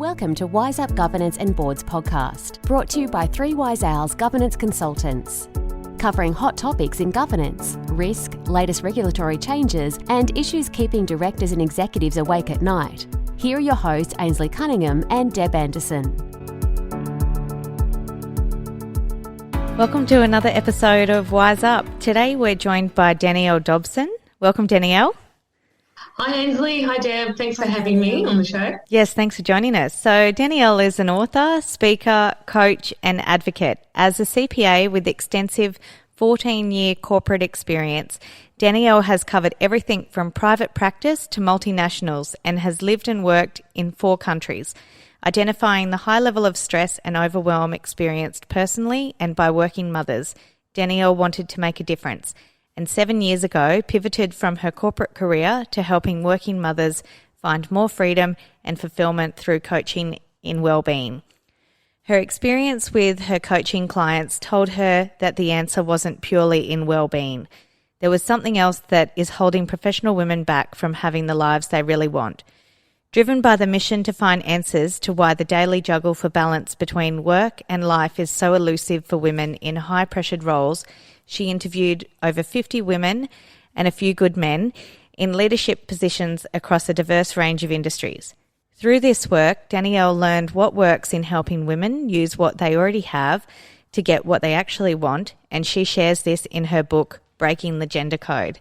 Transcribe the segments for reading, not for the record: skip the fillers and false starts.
Welcome to Wise Up Governance and Boards podcast, brought to you by 3 Wise Owls Governance Consultants. Covering hot topics in governance, risk, latest regulatory changes, and issues keeping directors and executives awake at night. Here are your hosts, Ainslie Cunningham and Deb Anderson. Welcome to another episode of Wise Up. Today we're joined by Danielle Dobson. Welcome, Danielle. Hi Ainslie, hi Deb, thanks for having me on the show. Yes, thanks for joining us. So Danielle is an author, speaker, coach and advocate. As a CPA with extensive 14-year corporate experience, Danielle has covered everything from private practice to multinationals and has lived and worked in 4 countries, identifying the high level of stress and overwhelm experienced personally and by working mothers. Danielle wanted to make a difference, and 7 years ago pivoted from her corporate career to helping working mothers find more freedom and fulfillment through coaching in wellbeing. Her experience with her coaching clients told her that the answer wasn't purely in wellbeing. There was something else that is holding professional women back from having the lives they really want. Driven by the mission to find answers to why the daily juggle for balance between work and life is so elusive for women in high-pressured roles, she interviewed over 50 women and a few good men in leadership positions across a diverse range of industries. Through this work, Danielle learned what works in helping women use what they already have to get what they actually want, and she shares this in her book, Breaking the Gender Code.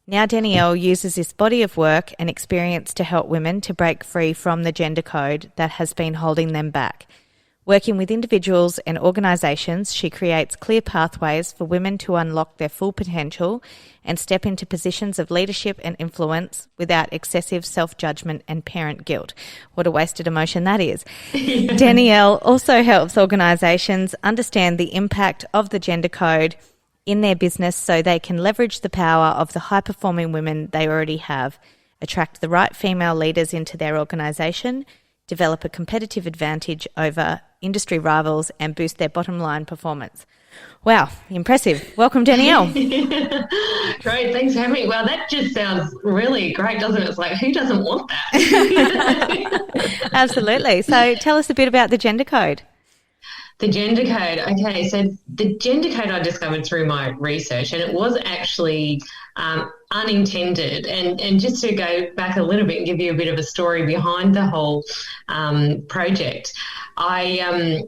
Now Danielle uses this body of work and experience to help women to break free from the gender code that has been holding them back. Working with individuals and organisations, she creates clear pathways for women to unlock their full potential and step into positions of leadership and influence without excessive self-judgment and parent guilt. What a wasted emotion that is. Danielle also helps organisations understand the impact of the gender code in their business so they can leverage the power of the high-performing women they already have, attract the right female leaders into their organisation, develop a competitive advantage over industry rivals and boost their bottom line performance. Wow, impressive. Welcome, Danielle. Great, thanks for having me. Well, that just sounds really great, doesn't it? It's like, who doesn't want that? Absolutely. So tell us a bit about the gender code. The gender code. Okay, so the gender code I discovered through my research, and it was actually unintended. And just to go back a little bit and give you a bit of a story behind the whole project, I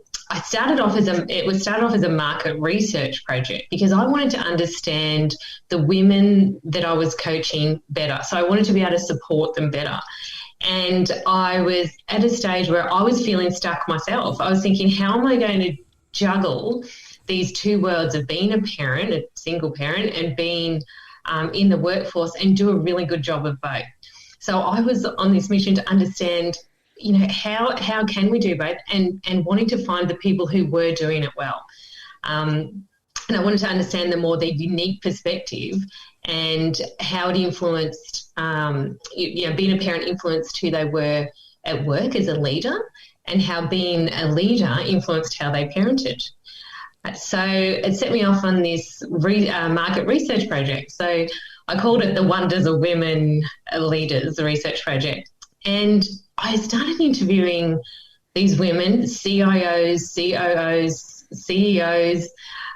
started off as a market research project because I wanted to understand the women that I was coaching better. So I wanted to be able to support them better. And I was at a stage where I was feeling stuck myself. I was thinking, how am I going to juggle these 2 worlds of being a parent, a single parent, and being in the workforce and do a really good job of both? So I was on this mission to understand, how can we do both, and wanting to find the people who were doing it well. And I wanted to understand their unique perspective and how it influenced, being a parent influenced who they were at work as a leader, and how being a leader influenced how they parented. So it set me off on this market research project. So I called it the Wonders of Women Leaders Research Project. And I started interviewing these women, CIOs, COOs, CEOs,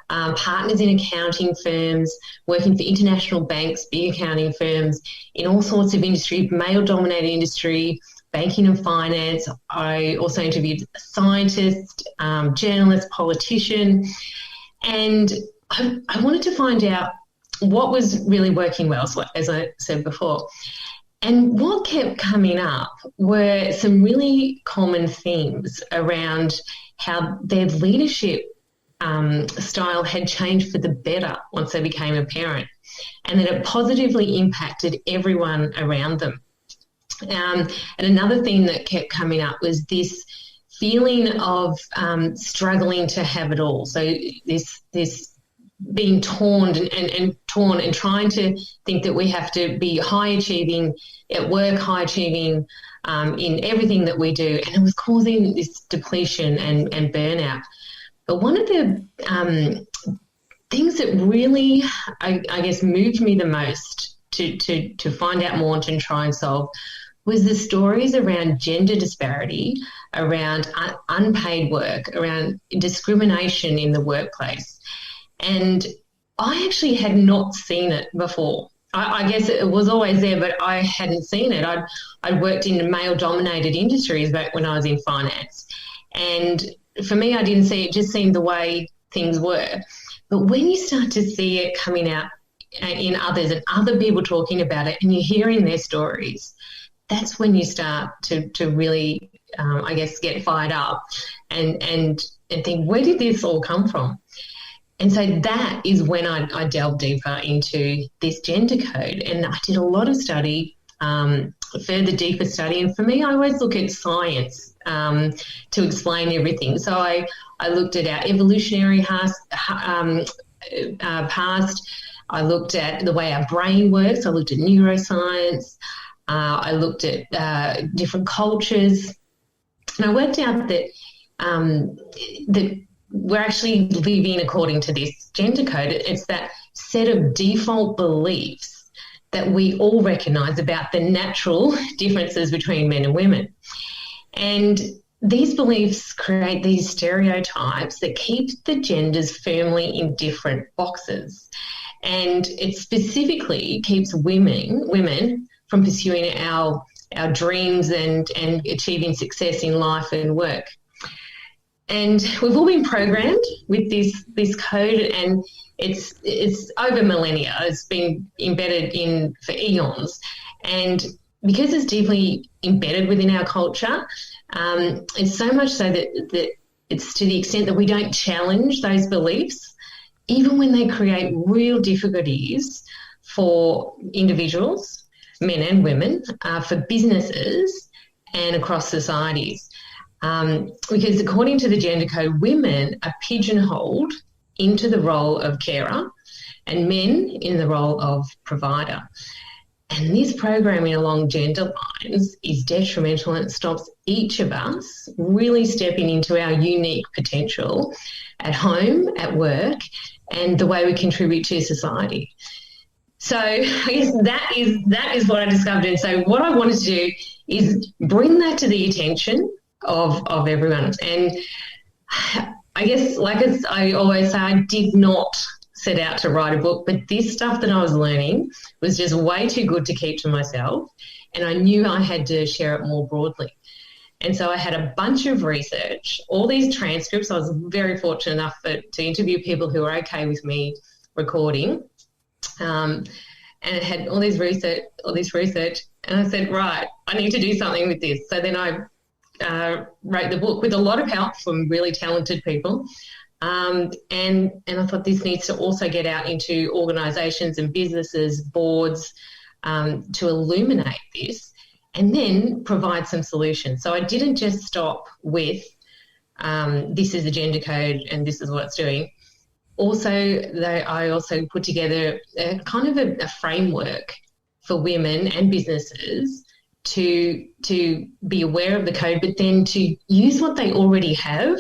partners in accounting firms, working for international banks, big accounting firms, in all sorts of industry, male-dominated industry, banking and finance. I also interviewed a scientist, journalist, politician, and I wanted to find out what was really working well, as I said before. And what kept coming up were some really common themes around how their leadership style had changed for the better once they became a parent, and that it positively impacted everyone around them. And another theme that kept coming up was this feeling of struggling to have it all. So this being torn and trying to think that we have to be high achieving at work, high achieving in everything that we do, and it was causing this depletion and burnout. But one of the things that really, I guess, moved me the most to find out more and to try and solve was the stories around gender disparity, around unpaid work, around discrimination in the workplace. And I actually had not seen it before. I guess it was always there, but I hadn't seen it. I'd worked in male-dominated industries back when I was in finance. And for me, I didn't see it, just seemed the way things were. But when you start to see it coming out in others and other people talking about it and you're hearing their stories, that's when you start to really, I guess, get fired up and think, where did this all come from? And so that is when I delved deeper into this gender code, and I did a lot of study, further deeper study. And for me, I always look at science to explain everything. So I looked at our evolutionary past. I looked at the way our brain works. I looked at neuroscience. I looked at different cultures, and I worked out that that we're actually living according to this gender code. It's that set of default beliefs that we all recognise about the natural differences between men and women. And these beliefs create these stereotypes that keep the genders firmly in different boxes. And it specifically keeps women from pursuing our dreams and achieving success in life and work. And we've all been programmed with this code, and it's over millennia. It's been embedded in for eons. And because it's deeply embedded within our culture, it's so much so that it's to the extent that we don't challenge those beliefs, even when they create real difficulties for individuals, men and women, for businesses and across societies. Because according to the gender code, women are pigeonholed into the role of carer and men in the role of provider. And this programming along gender lines is detrimental, and it stops each of us really stepping into our unique potential at home, at work, and the way we contribute to society. So I guess that is what I discovered. And so what I wanted to do is bring that to the attention of everyone. And I guess, like I always say, I did not set out to write a book, but this stuff that I was learning was just way too good to keep to myself, and I knew I had to share it more broadly. And so I had a bunch of research, all these transcripts. I was very fortunate enough to interview people who were okay with me recording, and it had all this research, and I said, right, I need to do something with this. So then I wrote the book with a lot of help from really talented people. And I thought this needs to also get out into organisations and businesses, boards, to illuminate this and then provide some solutions. So I didn't just stop with this is the gender code and this is what it's doing. Also, I also put together a kind of a framework for women and businesses to be aware of the code, but then to use what they already have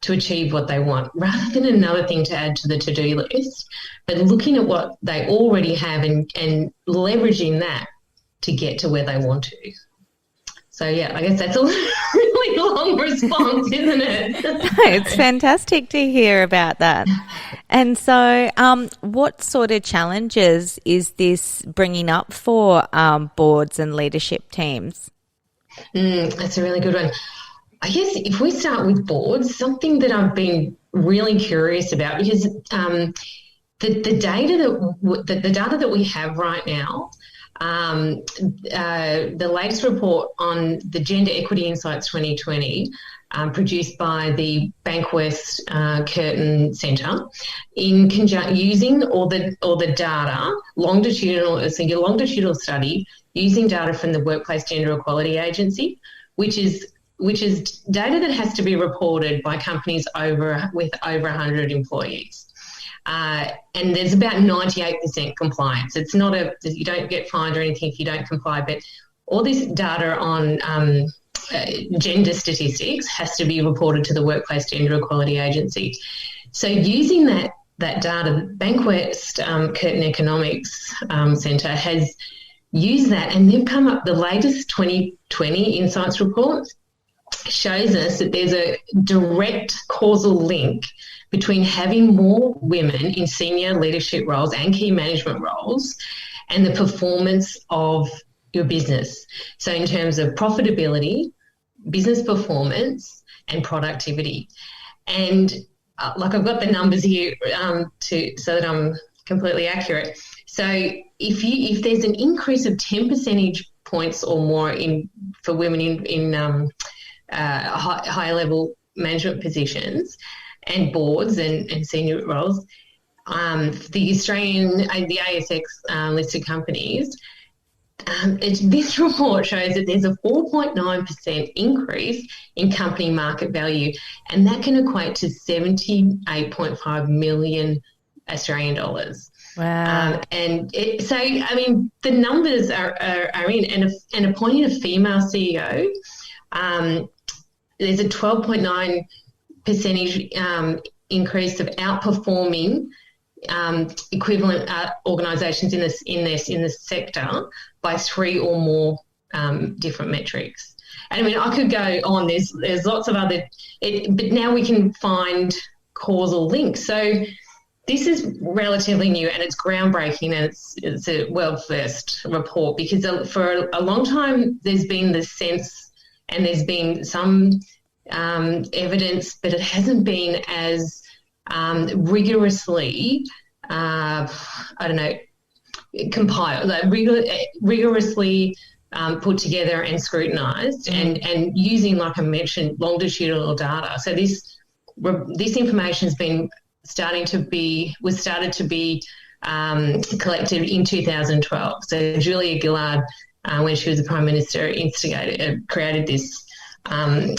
to achieve what they want, rather than another thing to add to the to-do list, but looking at what they already have and leveraging that to get to where they want to. So, yeah, I guess that's a really long response, isn't it? It's fantastic to hear about that. And so what sort of challenges is this bringing up for boards and leadership teams? That's a really good one. I guess if we start with boards, something that I've been really curious about, because the data that we have right now, the latest report on the Gender Equity Insights 2020, produced by the West Curtin Centre, in using all the data, it's a longitudinal study using data from the Workplace Gender Equality Agency, which is data that has to be reported by companies with over 100 employees. And there's about 98% compliance. It's not you don't get fined or anything if you don't comply, but all this data on gender statistics has to be reported to the Workplace Gender Equality Agency. So using that data, the West Curtin Economics Centre has use that, and they've come up, the latest 2020 Insights report shows us that there's a direct causal link between having more women in senior leadership roles and key management roles and the performance of your business. So in terms of profitability, business performance and productivity. And like I've got the numbers here so that I'm completely accurate. So if there's an increase of 10 percentage points or more for women in higher level management positions and boards and senior roles, the Australian, the ASX listed companies, this report shows that there's a 4.9% increase in company market value, and that can equate to 78.5 million Australian dollars. Wow. The numbers are in, and appointing a female CEO, there's a 12.9 percentage increase of outperforming equivalent organisations in this sector by 3 or more different metrics. And I mean, I could go on. There's lots of other, but now we can find causal links. So this is relatively new, and it's groundbreaking, and it's a world first report, because for a long time there's been the sense, and there's been some evidence, but it hasn't been as rigorously, compiled, rigorously put together and scrutinised, and using, like I mentioned, longitudinal data. So this information has been started to be collected in 2012. So Julia Gillard, when she was the Prime Minister, created this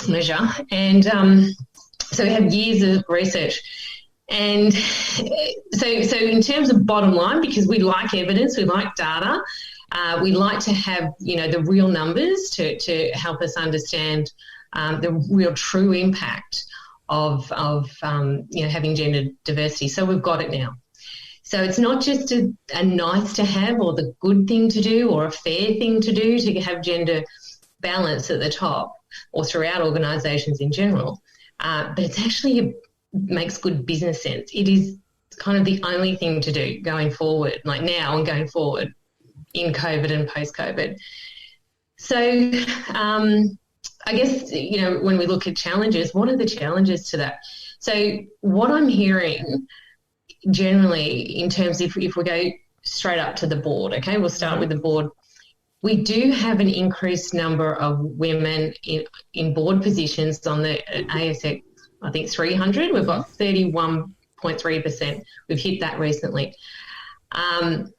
measure, and so we have years of research. And so in terms of bottom line, because we like evidence, we like data, we like to have, the real numbers to help us understand the real true impact of having gender diversity. So we've got it now. So it's not just a nice to have, or the good thing to do, or a fair thing to do to have gender balance at the top or throughout organisations in general, but it's actually makes good business sense. It is kind of the only thing to do going forward, like now and going forward in COVID and post-COVID. So I guess, when we look at challenges, what are the challenges to that? So what I'm hearing generally, in terms if we go straight up to the board, okay, we'll start with the board. We do have an increased number of women in board positions on the ASX, I think 300. We've got 31.3%. We've hit that recently. And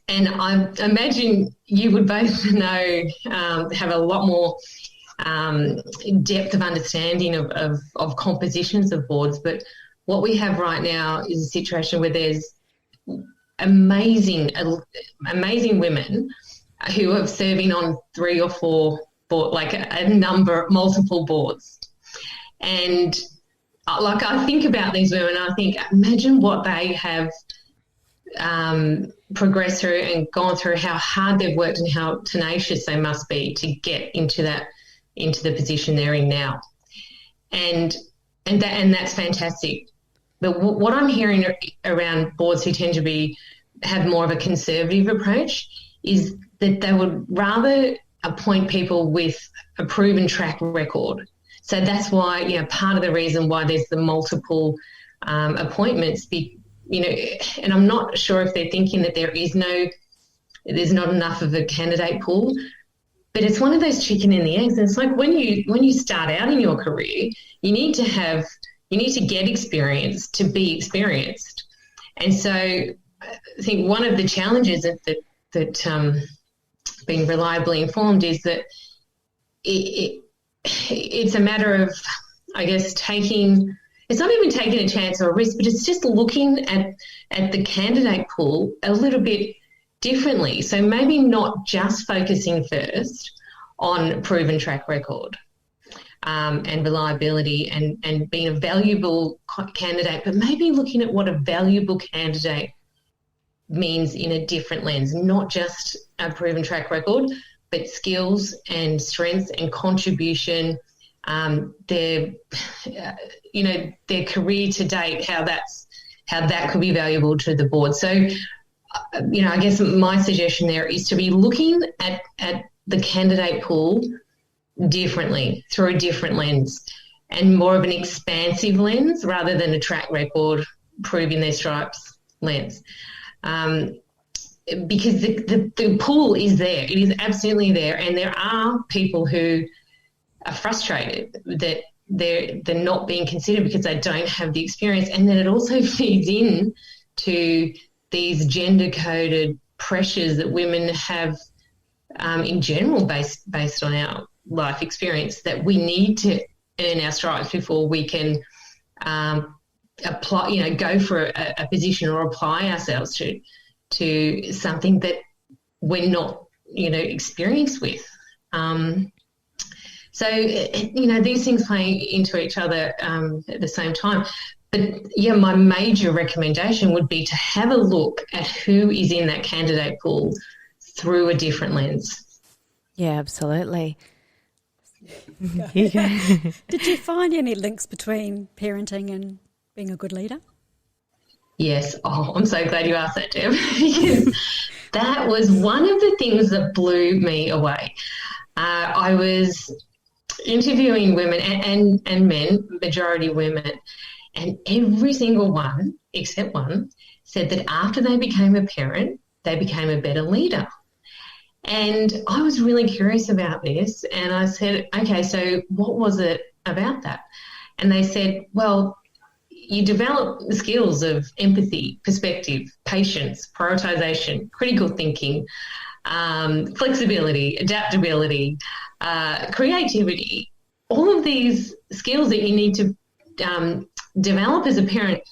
I imagine you would both know, have a lot more depth of understanding of compositions of boards. But what we have right now is a situation where there's amazing women who are serving on 3 or 4 board, like multiple boards. And like I think about these women, I think, imagine what they have progressed through and gone through, how hard they've worked and how tenacious they must be to get into the position they're in now. And that's fantastic. But what I'm hearing around boards who tend to have more of a conservative approach is that they would rather appoint people with a proven track record. So that's why, part of the reason why there's the multiple appointments, and I'm not sure if they're thinking that there's not enough of a candidate pool, but it's one of those chicken and the eggs. And it's like when you start out in your career, you need to get experience to be experienced. And so I think one of the challenges that being reliably informed is that it's a matter of, I guess, it's not even taking a chance or a risk, but it's just looking at the candidate pool a little bit differently. So maybe not just focusing first on proven track record and reliability and being a valuable candidate, but maybe looking at what a valuable candidate means in a different lens, not just a proven track record, but skills and strengths and contribution, their career to date, how that could be valuable to the board. So, I guess my suggestion there is to be looking at the candidate pool differently, through a different lens, and more of an expansive lens rather than a track record, proving their stripes lens. Because the pool is there. It is absolutely there. And there are people who are frustrated that they're not being considered because they don't have the experience. And then it also feeds in to these gender-coded pressures that women have in general based on our life experience, that we need to earn our stripes before we can apply, go for a position or apply ourselves to something that we're not, experienced with. So, these things play into each other at the same time. But, my major recommendation would be to have a look at who is in that candidate pool through a different lens. Yeah, absolutely. Did you find any links between parenting and being a good leader? Yes. Oh, I'm so glad you asked that, Deb, because that was one of the things that blew me away. I was interviewing women and men, majority women, and every single one, except one, said that after they became a parent, they became a better leader. And I was really curious about this, and I said, okay, so what was it about that? And they said, well, you develop the skills of empathy, perspective, patience, prioritization, critical thinking, flexibility, adaptability, creativity, all of these skills that you need to develop as a parent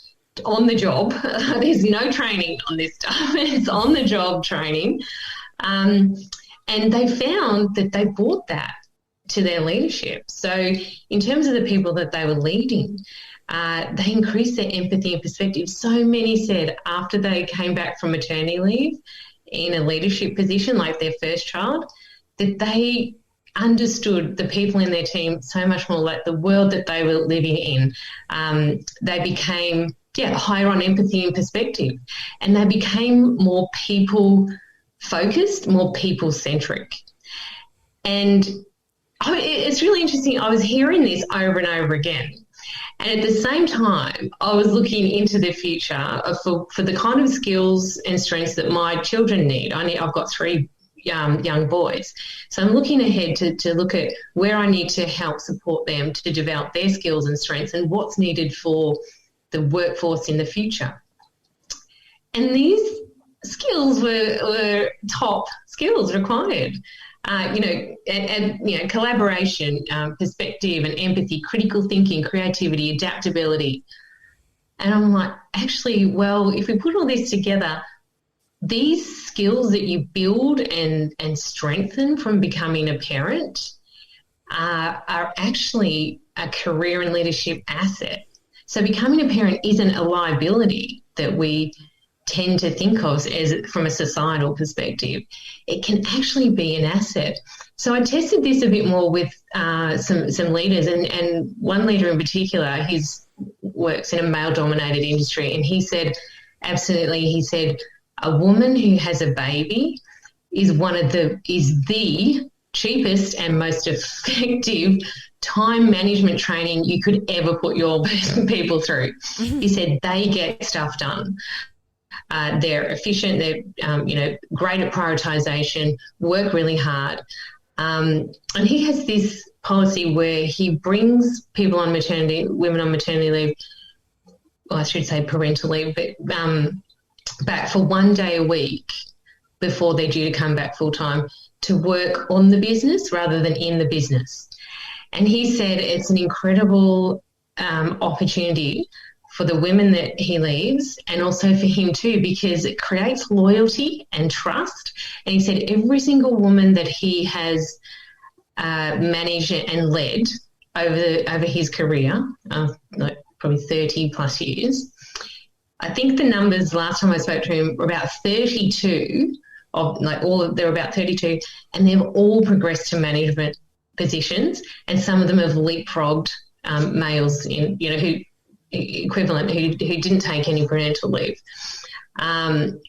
on the job. There's no training on this stuff. It's on the job training. And they found that they brought that to their leadership. So in terms of the people that they were leading, they increased their empathy and perspective. So many said after they came back from maternity leave in a leadership position, like their first child, that they understood the people in their team so much more, like the world that they were living in. They became higher on empathy and perspective, and they became more people-focused, more people-centric. And it's really interesting. I was hearing this over and over again. And at the same time, I was looking into the future for the kind of skills and strengths that my children need. I've got 3 young boys. So I'm looking ahead to look at where I need to help support them to develop their skills and strengths and what's needed for the workforce in the future. And these skills were top skills required. Collaboration, perspective and empathy, critical thinking, creativity, adaptability. And I'm like, actually, well, if we put all this together, these skills that you build and strengthen from becoming a parent are actually a career and leadership asset. So becoming a parent isn't a liability that we tend to think of as from a societal perspective. It can actually be an asset. So I tested this a bit more with some leaders, and one leader in particular, he works in a male-dominated industry, and he said, absolutely, he said, a woman who has a baby is the cheapest and most effective time management training you could ever put your people through. Mm-hmm. He said they get stuff done. They're efficient, they're great at prioritization, work really hard. And he has this policy where he brings women on maternity leave, well, I should say parental leave, but back for 1 day a week before they're due to come back full time to work on the business rather than in the business. And he said it's an incredible opportunity for the women that he leaves and also for him too, because it creates loyalty and trust. And he said every single woman that he has managed and led over his career, probably 30 plus years, I think the numbers last time I spoke to him were about 32 there were about 32, and they've all progressed to management positions, and some of them have leapfrogged males who didn't take any parental leave. And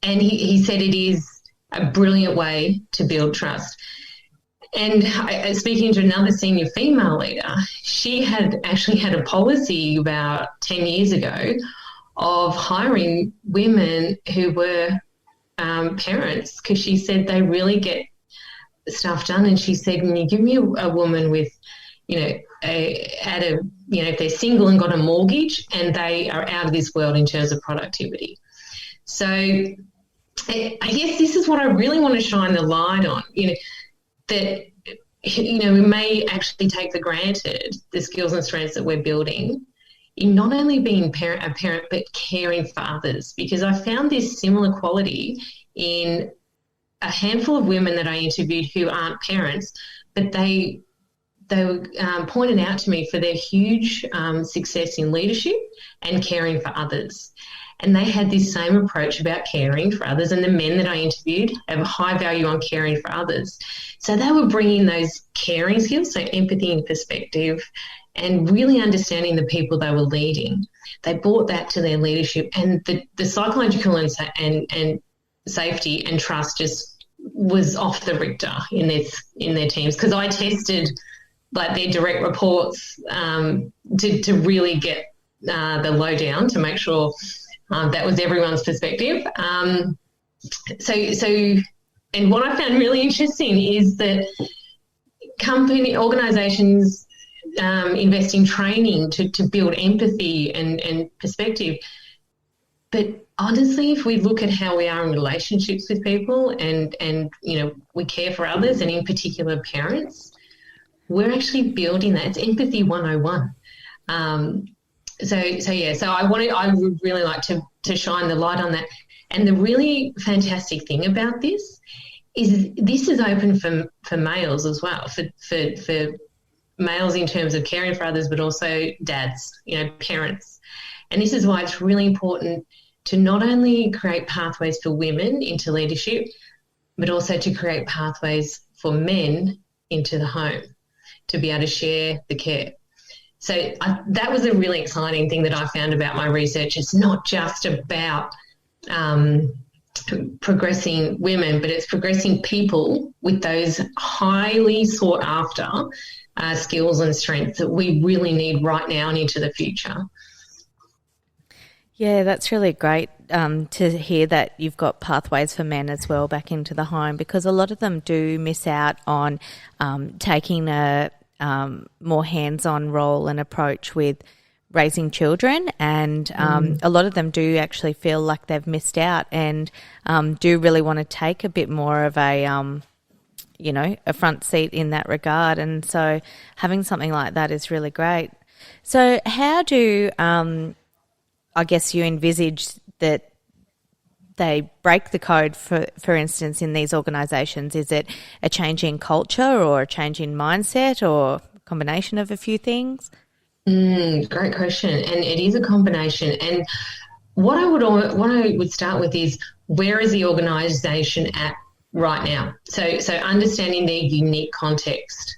he said it is a brilliant way to build trust. And speaking to another senior female leader, she had actually had a policy about 10 years ago of hiring women who were parents, because she said they really get stuff done. And she said, when you give me a woman with, if they're single and got a mortgage, and they are out of this world in terms of productivity. So I guess this is what I really want to shine the light on, that, we may actually take for granted the skills and strengths that we're building in not only being a parent, but caring for others. Because I found this similar quality in a handful of women that I interviewed who aren't parents, but they were pointed out to me for their huge success in leadership and caring for others. And they had this same approach about caring for others, and the men that I interviewed have a high value on caring for others. So they were bringing those caring skills, so empathy and perspective, and really understanding the people they were leading. They brought that to their leadership, and the psychological and safety and trust just was off the Richter in their teams, because I tested their direct reports to really get the lowdown to make sure that was everyone's perspective. And what I found really interesting is that organisations invest in training to build empathy and perspective. But honestly, if we look at how we are in relationships with people and we care for others, and in particular parents, we're actually building that. It's empathy 101. So I would really like to shine the light on that. And the really fantastic thing about this is this is open for males as well, for males in terms of caring for others, but also dads, parents. And this is why it's really important to not only create pathways for women into leadership, but also to create pathways for men into the home to be able to share the care. So that was a really exciting thing that I found about my research. It's not just about progressing women, but it's progressing people with those highly sought after skills and strengths that we really need right now and into the future. Yeah, that's really great to hear that you've got pathways for men as well back into the home, because a lot of them do miss out on taking a more hands-on role and approach with raising children, and a lot of them do actually feel like they've missed out and do really want to take a bit more of a front seat in that regard. And so having something like that is really great. So how do I guess you envisage that they break the code, for instance, in these organisations? Is it a change in culture or a change in mindset or a combination of a few things? Great question. And it is a combination. And what I would start with is, where is the organisation at right now? So understanding their unique context,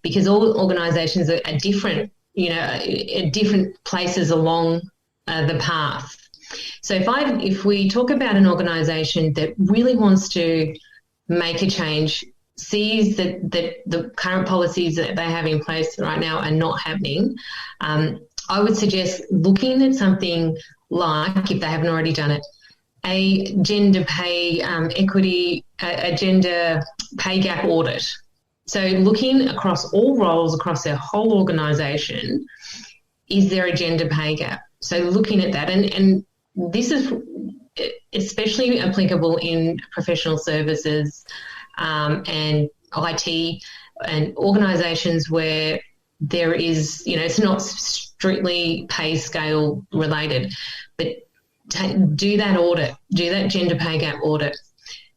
because all organisations are different, at different places along the path. So if we talk about an organisation that really wants to make a change, sees that the current policies that they have in place right now are not happening, I would suggest looking at something like, if they haven't already done it, a gender pay equity, a gender pay gap audit. So looking across all roles across their whole organisation, is there a gender pay gap? So looking at that, and this is especially applicable in professional services and IT and organisations where there is, it's not strictly pay scale related, but do that audit, do that gender pay gap audit.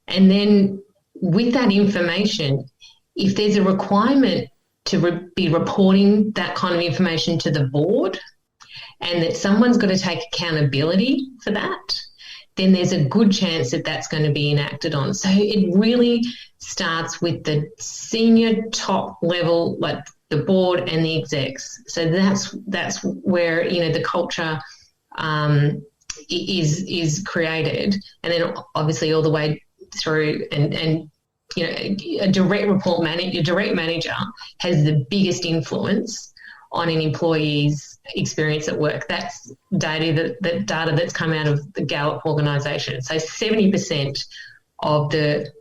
And then with that information, if there's a requirement to be reporting that kind of information to the board, and that someone's got to take accountability for that, then there's a good chance that that's going to be enacted on. So it really starts with the senior top level, like the board and the execs. So that's where, the culture is created, and then obviously all the way through, and a direct your direct manager has the biggest influence on an employee's experience at work. That's data that's come out of the Gallup organisation. So 70% of the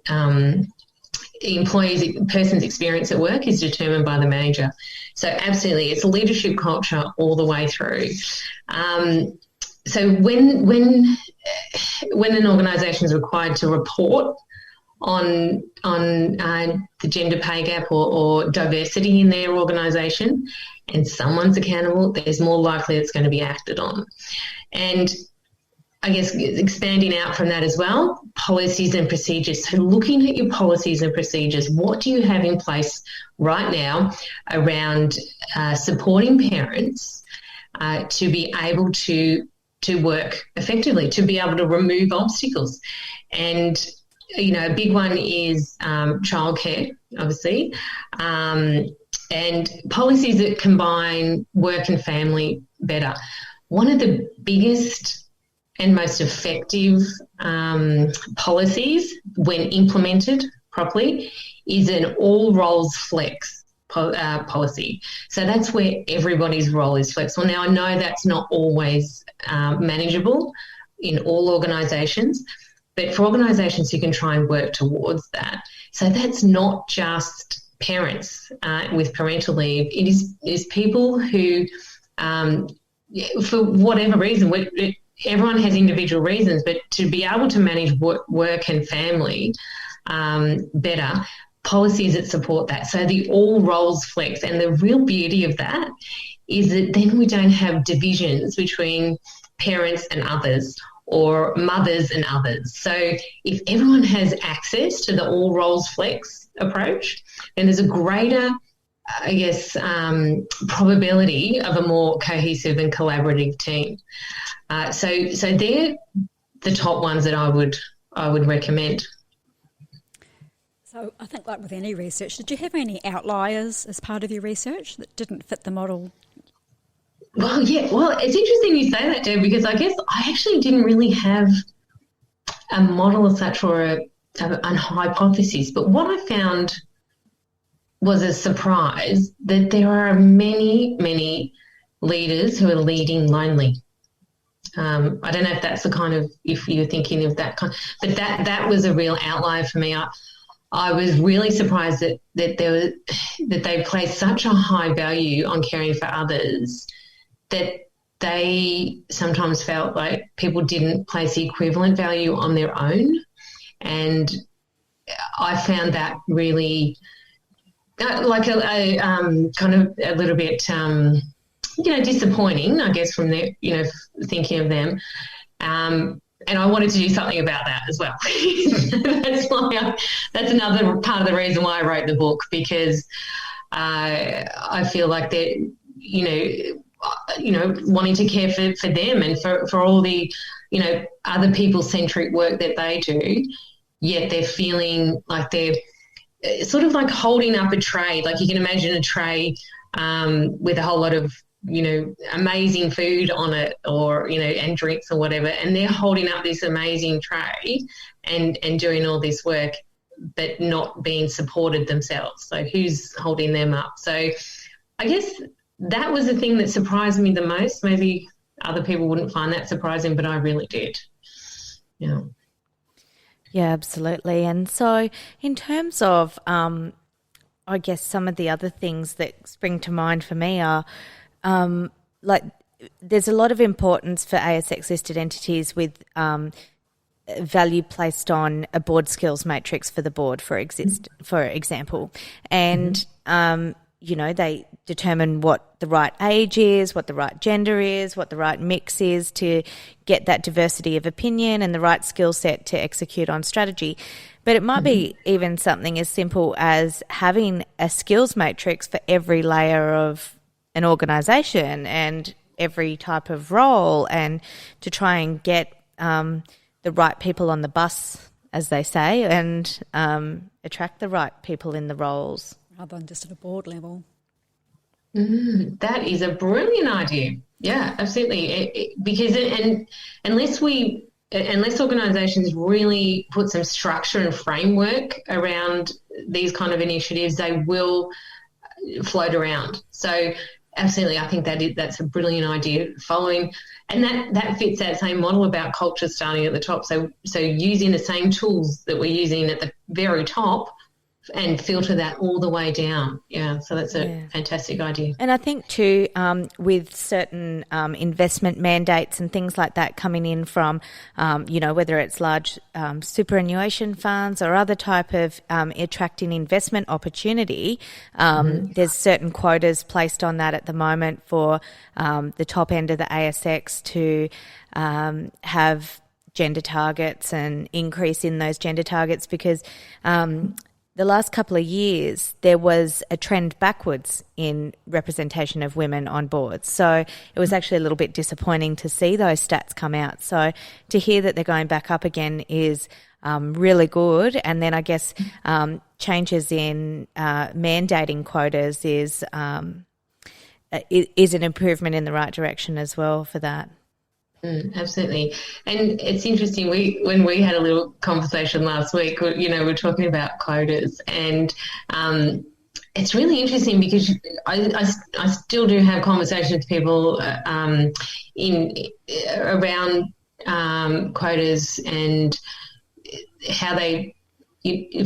person's experience at work is determined by the manager. So absolutely, it's a leadership culture all the way through. So when an organisation is required to report on the gender pay gap or diversity in their organisation, and someone's accountable, there's more likely it's going to be acted on. And I guess expanding out from that as well, policies and procedures. So looking at your policies and procedures, what do you have in place right now around supporting parents to be able to work effectively, to be able to remove obstacles? And a big one is childcare, obviously, and policies that combine work and family better. One of the biggest and most effective policies, when implemented properly, is an all roles flex policy. So that's where everybody's role is flexible. Now, I know that's not always manageable in all organisations, but for organisations who can try and work towards that. So that's not just parents with parental leave. It is people who, for whatever reason, everyone has individual reasons, but to be able to manage work and family better, policies that support that. So the all roles flex, and the real beauty of that is that then we don't have divisions between parents and others, or mothers and others. So if everyone has access to the all roles flex approach, then there's a greater, I guess, probability of a more cohesive and collaborative team. So they're the top ones that I would recommend. So I think, like with any research, did you have any outliers as part of your research that didn't fit the model? Well, yeah. Well, it's interesting you say that, Deb, because I guess I actually didn't really have a model as such or a hypothesis. But what I found was a surprise that there are many, many leaders who are leading lonely. I don't know if that's the kind of, if you're thinking of that kind, but that was a real outlier for me. I was really surprised that they placed such a high value on caring for others that they sometimes felt like people didn't place the equivalent value on their own. And I found that really like a kind of a little bit, disappointing, I guess, from their, thinking of them. And I wanted to do something about that as well. That's another part of the reason why I wrote the book, because I feel like they're, wanting to care for them and for all the, other people-centric work that they do, yet they're feeling like they're sort of like holding up a tray. Like you can imagine a tray with a whole lot of, amazing food on it, or, and drinks or whatever, and they're holding up this amazing tray and doing all this work, but not being supported themselves. So who's holding them up? So I guess that was the thing that surprised me the most. Maybe other people wouldn't find that surprising, but I really did. Yeah. Yeah, absolutely. And so in terms of, I guess some of the other things that spring to mind for me are, there's a lot of importance for ASX listed entities with value placed on a board skills matrix for the board, for example. And, they determine what the right age is, what the right gender is, what the right mix is to get that diversity of opinion and the right skill set to execute on strategy. But it might be even something as simple as having a skills matrix for every layer of an organisation, and every type of role and to try and get the right people on the bus, as they say, and attract the right people in the roles. Rather than just at a board level. That is a brilliant idea. Yeah, absolutely. Because unless organisations really put some structure and framework around these kind of initiatives, they will float around. So absolutely, I think that's a brilliant idea. Following, and that fits that same model about culture starting at the top. So using the same tools that we're using at the very top and filter that all the way down. Yeah, so that's a fantastic idea. And I think too, with certain investment mandates and things like that coming in from, whether it's large superannuation funds or other type of attracting investment opportunity, there's certain quotas placed on that at the moment for the top end of the ASX to have gender targets and increase in those gender targets because the last couple of years, there was a trend backwards in representation of women on boards. So it was actually a little bit disappointing to see those stats come out. So to hear that they're going back up again is really good. And then I guess changes in mandating quotas is an improvement in the right direction as well for that. Absolutely. And it's interesting, when we had a little conversation last week, we're talking about quotas, and it's really interesting because I still do have conversations with people around quotas and how they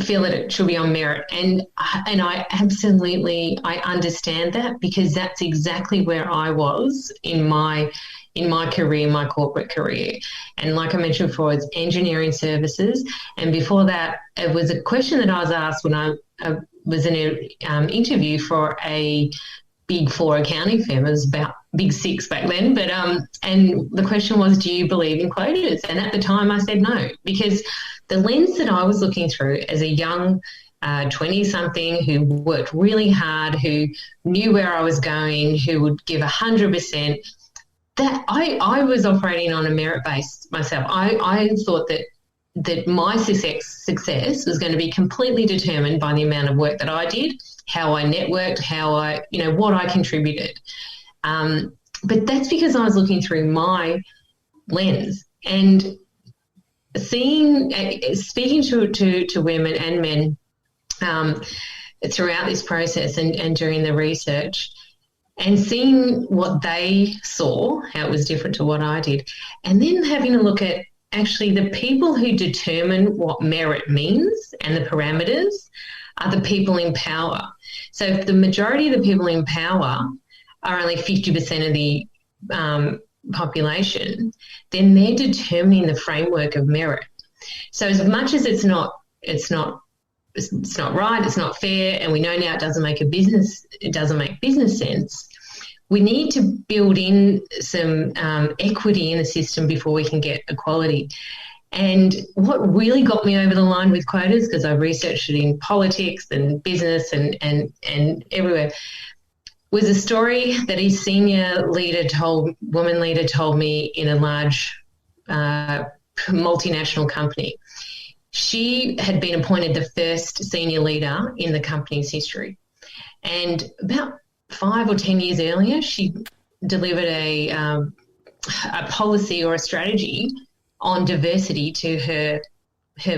feel that it should be on merit. And I absolutely, I understand that because that's exactly where I was in my career, my corporate career. And like I mentioned before, it's engineering services. And before that, it was a question that I was asked when I was in an interview for a Big Four accounting firm. It was about Big Six back then. But and the question was, do you believe in quotas? And at the time I said no, because the lens that I was looking through as a young 20-something who worked really hard, who knew where I was going, who would give 100%, that I was operating on a merit base myself. I thought that my success was going to be completely determined by the amount of work that I did, how I networked, what I contributed. But that's because I was looking through my lens and speaking to women and men throughout this process and during the research, and seeing what they saw, how it was different to what I did, and then having a look at actually the people who determine what merit means and the parameters are the people in power. So if the majority of the people in power are only 50% of the population, then they're determining the framework of merit. So as much as it's not right, it's not fair, and we know now it doesn't make business sense, we need to build in some equity in the system before we can get equality. And what really got me over the line with quotas, because I researched it in politics and business and everywhere, was a story that a senior woman leader told me in a large multinational company. She had been appointed the first senior leader in the company's history. And about 5 or 10 years earlier, she delivered a policy or a strategy on diversity to her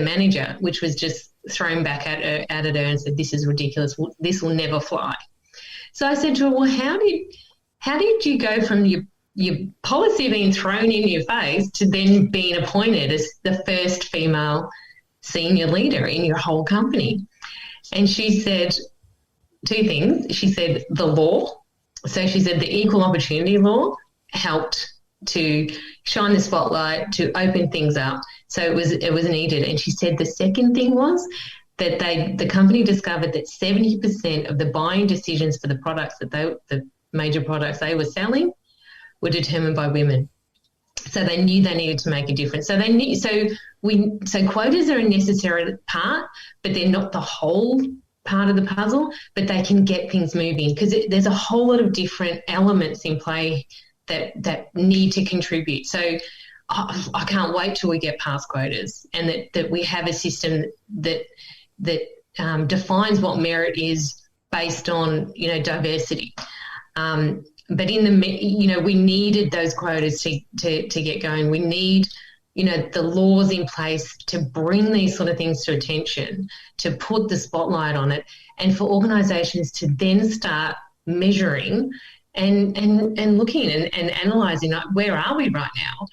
manager, which was just thrown back at her and said, "This is ridiculous. This will never fly." So I said to her, "Well, how did you go from your policy being thrown in your face to then being appointed as the first female senior leader in your whole company?" And she said 2 things. She said the law. So she said the equal opportunity law helped to shine the spotlight, to open things up. So it was needed. And she said the second thing was that the company discovered that 70% of the buying decisions for the products the major products they were selling were determined by women. So they knew they needed to make a difference. So quotas are a necessary part, but they're not the whole part of the puzzle, but they can get things moving because there's a whole lot of different elements in play that need to contribute. So I can't wait till we get past quotas, and that we have a system that defines what merit is based on, diversity. But we needed those quotas to get going. We need, the laws in place to bring these sort of things to attention, to put the spotlight on it, and for organisations to then start measuring and looking and analysing, like, where are we right now?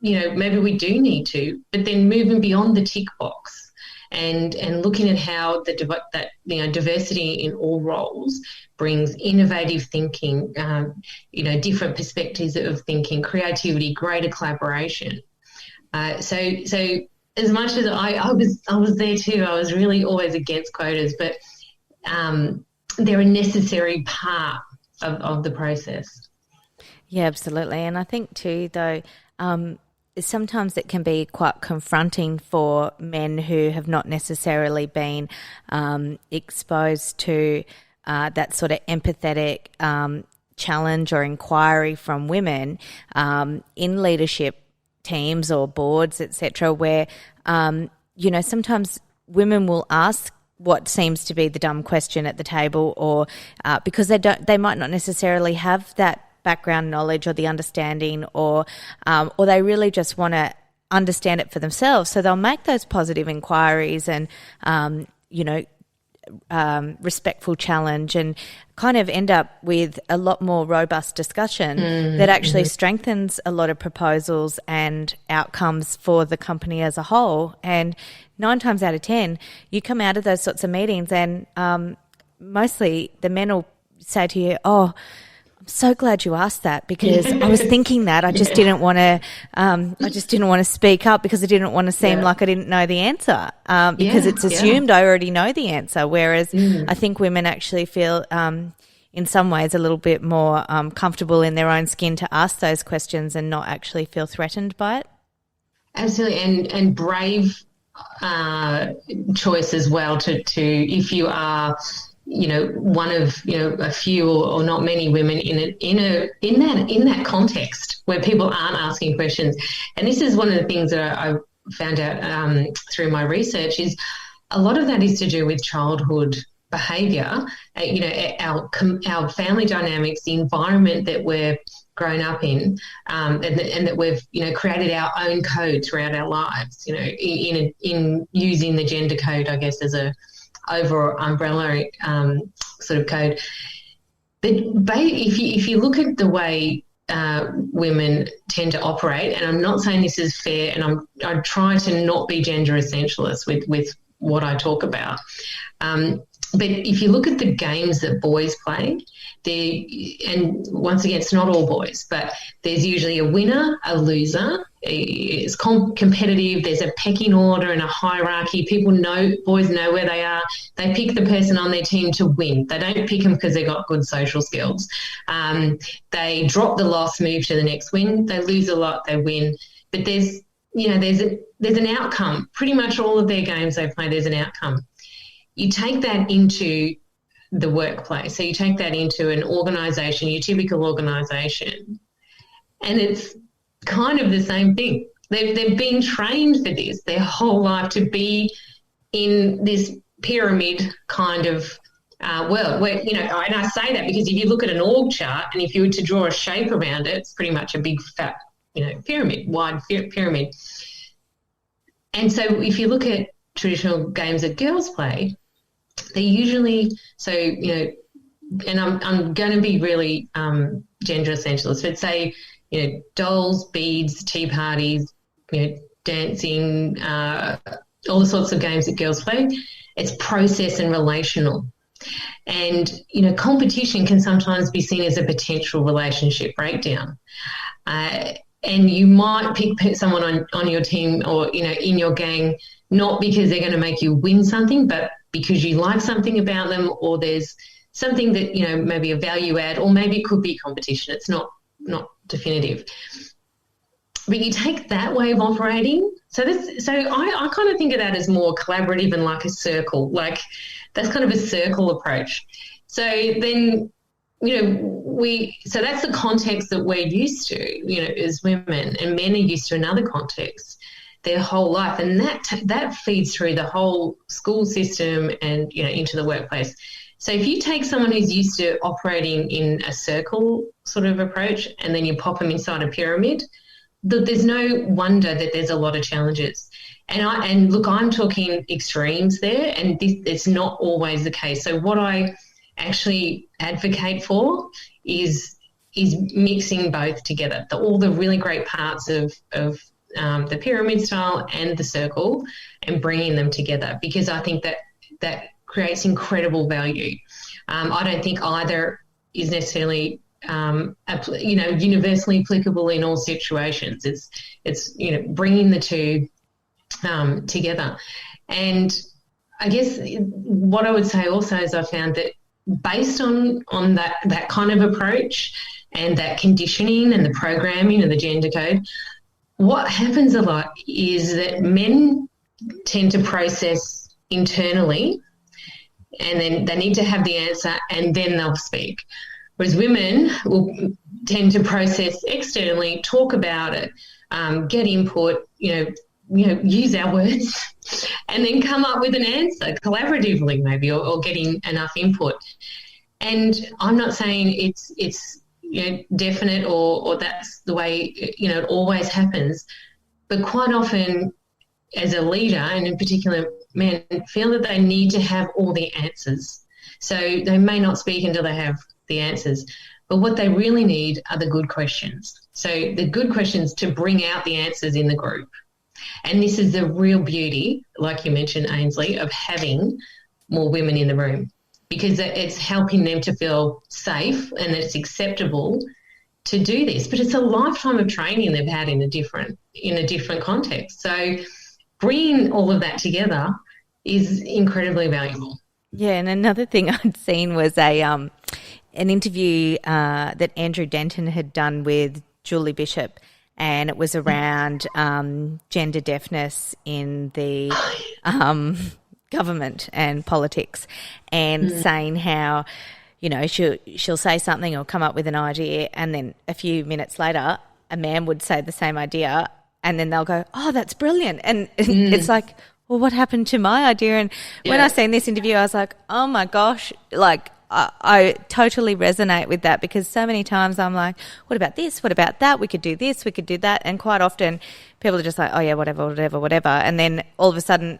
Maybe we do need to, but then moving beyond the tick box and looking at how diversity in all roles brings innovative thinking, different perspectives of thinking, creativity, greater collaboration. So as much as I was there too, I was really always against quotas, but they're a necessary part of the process. Yeah, absolutely. And I think too, though, sometimes it can be quite confronting for men who have not necessarily been exposed to that sort of empathetic challenge or inquiry from women in leadership teams or boards, etc., where, sometimes women will ask what seems to be the dumb question at the table, or because they might not necessarily have that background knowledge or the understanding, or they really just want to understand it for themselves. So they'll make those positive inquiries and, respectful challenge, and kind of end up with a lot more robust discussion that actually strengthens a lot of proposals and outcomes for the company as a whole. And 9 times out of 10, you come out of those sorts of meetings and mostly the men will say to you, "Oh, I'm so glad you asked that, because I was thinking that. I just didn't want to speak up because I didn't want to seem like I didn't know the answer, because it's assumed I already know the answer." Whereas I think women actually feel in some ways a little bit more comfortable in their own skin to ask those questions and not actually feel threatened by it. Absolutely, and brave choice as well to if you are one of a few or not many women in that context where people aren't asking questions. And this is one of the things that I found out through my research, is a lot of that is to do with childhood behaviour, our family dynamics, the environment that we're grown up in, and that we've created our own code throughout our lives, in using the gender code, I guess, as a over umbrella sort of code. But if you look at the way women tend to operate, and I'm not saying this is fair, and I try to not be gender essentialist with what I talk about, but if you look at the games that boys play, and once again, it's not all boys, but there's usually a winner, a loser. It's competitive. There's a pecking order and a hierarchy. Boys know where they are. They pick the person on their team to win. They don't pick them because they've got good social skills. They drop the loss, move to the next win. They lose a lot, they win. But there's an outcome. Pretty much all of their games they play, there's an outcome. You take that into the workplace. So you take that into an organisation, your typical organisation, and it's kind of the same thing. They've been trained for this their whole life, to be in this pyramid kind of world where, and I say that because if you look at an org chart and if you were to draw a shape around it, it's pretty much a big fat, pyramid, wide pyramid. And so if you look at traditional games that girls play, they usually, and I'm going to be really gender essentialist, but say, dolls, beads, tea parties, dancing, all the sorts of games that girls play. It's process and relational. And, competition can sometimes be seen as a potential relationship breakdown. And you might pick someone on your team or, in your gang, not because they're going to make you win something, but because you like something about them, or there's something that, maybe a value add, or maybe it could be competition. It's not definitive. But you take that way of operating. So I kind of think of that as more collaborative and like a circle. Like that's kind of a circle approach. So then so that's the context that we're used to, as women, and men are used to another context their whole life, and that feeds through the whole school system and into the workplace. So if you take someone who's used to operating in a circle sort of approach and then you pop them inside a pyramid, there's no wonder that there's a lot of challenges. And look, I'm talking extremes there, and it's not always the case. So what I actually advocate for is mixing both together, all the really great parts of the pyramid style and the circle, and bringing them together, because I think that creates incredible value. I don't think either is necessarily universally applicable in all situations. It's bringing the two together. And I guess what I would say also is I found that based on that kind of approach and that conditioning and the programming and the gender code, what happens a lot is that men tend to process internally, and then they need to have the answer and then they'll speak. Whereas women will tend to process externally, talk about it, get input, use our words, and then come up with an answer collaboratively maybe, or getting enough input. And I'm not saying it's definite or that's the way it always happens, but quite often as a leader, and in particular men, feel that they need to have all the answers. So they may not speak until they have the answers, but what they really need are the good questions. So the good questions to bring out the answers in the group. And this is the real beauty, like you mentioned, Ainslie, of having more women in the room, because it's helping them to feel safe and that it's acceptable to do this. But it's a lifetime of training they've had in a different context. So bringing all of that together is incredibly valuable. Yeah, and another thing I'd seen was an interview that Andrew Denton had done with Julie Bishop, and it was around gender deafness in the government and politics, and saying how, she'll say something or come up with an idea, and then a few minutes later a man would say the same idea, and then they'll go, "Oh, that's brilliant." And it's like, well, what happened to my idea? And when I seen this interview, I was like, oh my gosh, like I totally resonate with that, because so many times I'm like, what about this? What about that? We could do this, we could do that. And quite often people are just like, oh yeah, whatever. And then all of a sudden,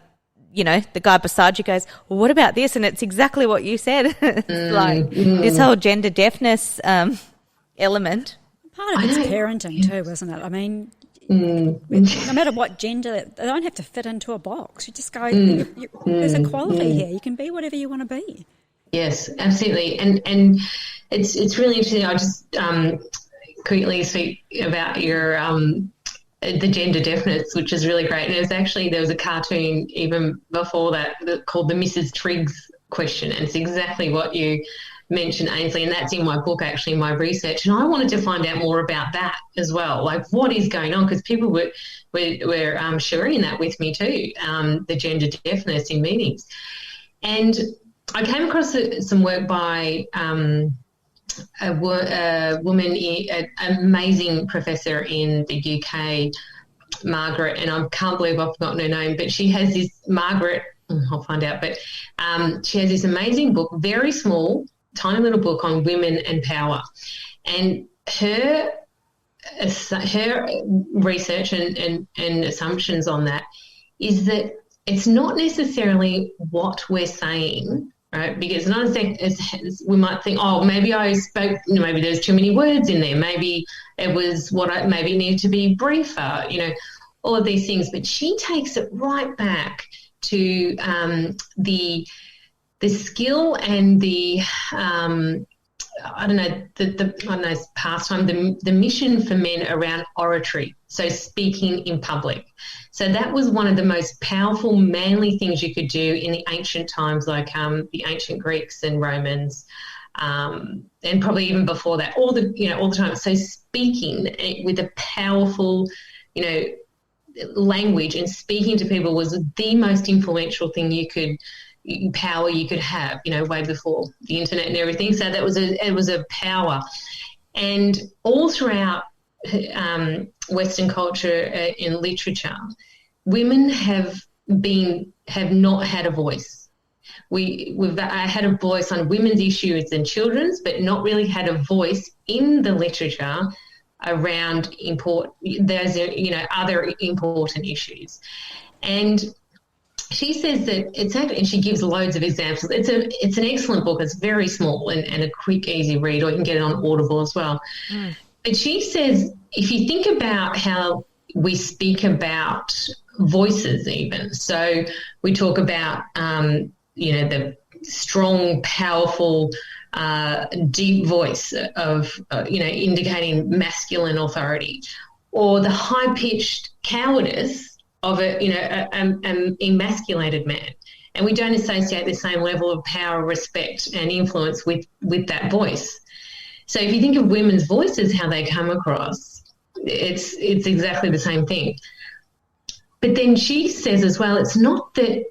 the guy beside you goes, well, what about this? And it's exactly what you said. It's like this whole gender deafness element. Part of it's parenting too, isn't it? I mean, no matter what gender, they don't have to fit into a box. You just go, there's equality here. You can be whatever you want to be. Yes, absolutely. And it's really interesting. I'll just quickly speak about your the gender deafness, which is really great. And there was a cartoon even before that called the Mrs. Triggs question, and it's exactly what you mentioned, Ainslie, and that's in my book, actually, my research. And I wanted to find out more about that as well, like what is going on, because people were sharing that with me too, the gender deafness in meetings. And I came across some work by a woman, an amazing professor in the UK, Margaret, and I can't believe I've forgotten her name, but she has this, Margaret, I'll find out, but she has this amazing book, very small, tiny little book on women and power. And her research and assumptions on that is that it's not necessarily what we're saying, right? Because not as we might think, oh, maybe I spoke, maybe there's too many words in there. Maybe it was maybe it needed to be briefer, all of these things. But she takes it right back to the skill and the pastime, the mission for men around oratory, so speaking in public. So that was one of the most powerful, manly things you could do in the ancient times, like the ancient Greeks and Romans, and probably even before that, all the time. So speaking with a powerful, language and speaking to people was the most influential thing you could power you could have, way before the internet and everything. So it was a power. And all throughout Western culture and literature, women have not had a voice. We've had a voice on women's issues and children's, but not really had a voice in the literature around other important issues. And she says that and she gives loads of examples. It's an excellent book. It's very small and a quick, easy read, or you can get it on Audible as well. Mm. But she says, if you think about how we speak about voices even, so we talk about, the strong, powerful, deep voice of, indicating masculine authority, or the high-pitched cowardice of an emasculated man. And we don't associate the same level of power, respect and influence with that voice. So if you think of women's voices, how they come across, it's exactly the same thing. But then she says as well, it's not that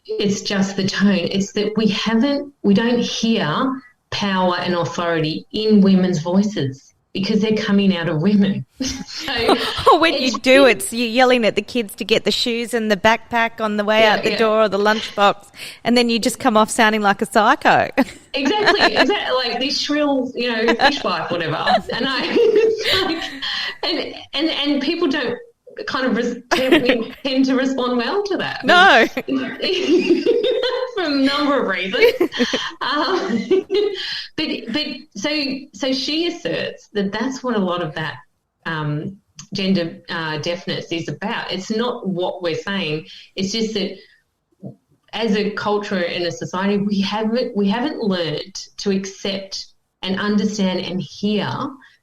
it's just the tone, it's that we don't hear power and authority in women's voices because they're coming out of women. So when you do, you're yelling at the kids to get the shoes and the backpack on the way out the door, or the lunchbox, and then you just come off sounding like a psycho. Exactly, like this shrill, fishwife, whatever. And people don't kind of tend to respond well to that. No. For a number of reasons. But so she asserts that that's what a lot of that gender deafness is about. It's not what we're saying. It's just that as a culture and a society, we haven't learned to accept and understand and hear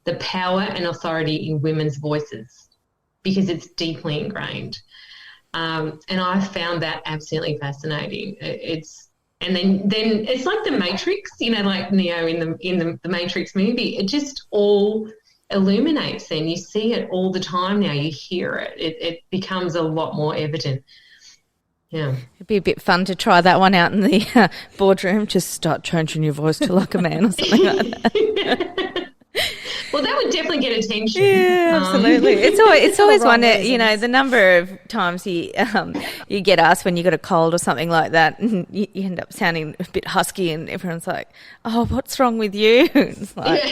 the power and authority in women's voices, because it's deeply ingrained. And I found that absolutely fascinating. And then it's like the Matrix, like Neo in the Matrix movie. It just all illuminates then. You see it all the time now. You hear it. It becomes a lot more evident. Yeah. It'd be a bit fun to try that one out in the boardroom. Just start changing your voice to like a man or something like that. Well, that would definitely get attention. Yeah, absolutely. It's always one, the number of times you get asked when you got a cold or something like that, and you end up sounding a bit husky, and everyone's like, "Oh, what's wrong with you?" It's like,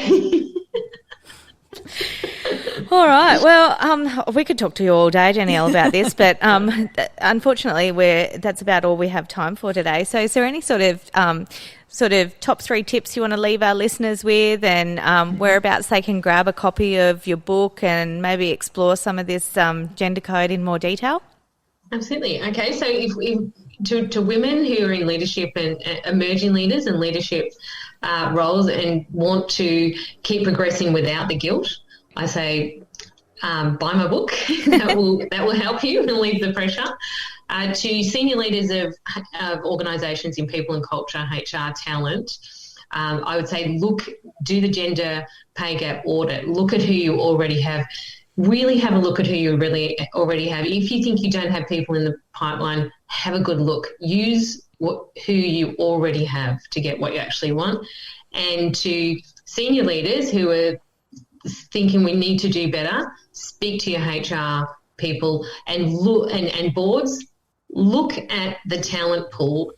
all right. Well, we could talk to you all day, Danielle, about this, but unfortunately, that's about all we have time for today. So, is there any sort of top 3 tips you want to leave our listeners with, and whereabouts they can grab a copy of your book and maybe explore some of this gender code in more detail? Absolutely. Okay, so if to women who are in leadership and emerging leaders and leadership roles and want to keep progressing without the guilt, I say buy my book. that will help you and relieve the pressure. To senior leaders of organisations in people and culture, HR, talent, I would say do the gender pay gap audit. Look at who you already have. Really have a look at who you really already have. If you think you don't have people in the pipeline, have a good look. Use who you already have to get what you actually want. And to senior leaders who are thinking we need to do better, speak to your HR people and look and boards. Look at the talent pool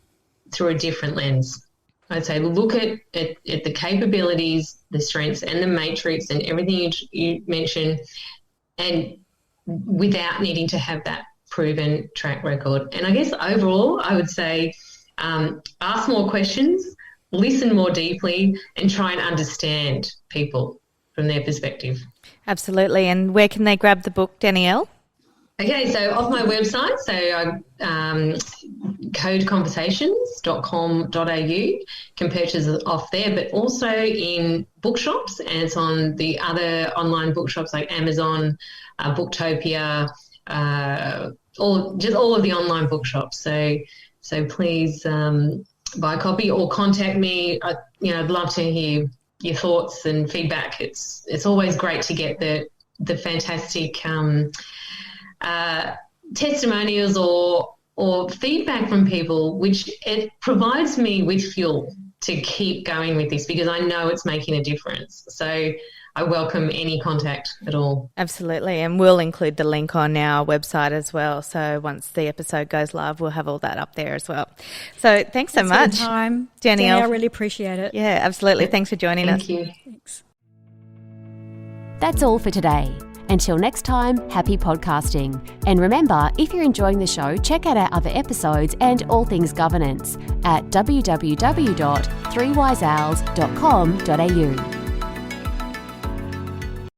through a different lens. I'd say look at the capabilities, the strengths and the matrix and everything you mentioned, and without needing to have that proven track record. And I guess overall I would say ask more questions, listen more deeply and try and understand people from their perspective. Absolutely. And where can they grab the book, Danielle? Okay, so off my website, codeconversations.com.au, can purchase it off there, but also in bookshops, and it's on the other online bookshops like Amazon, Booktopia, all of the online bookshops. So please buy a copy or contact me. I'd love to hear your thoughts and feedback. It's always great to get the fantastic testimonials or or feedback from people, which it provides me with fuel to keep going with this, because I know it's making a difference. So I welcome any contact at all. Absolutely. And we'll include the link on our website as well. So once the episode goes live, we'll have all that up there as well. So thanks so much, time. Danielle. I really appreciate it. Yeah, absolutely. Thanks for joining us. Thank you. Thanks. That's all for today. Until next time, happy podcasting. And remember, if you're enjoying the show, check out our other episodes and all things governance at www.3wiseowls.com.au.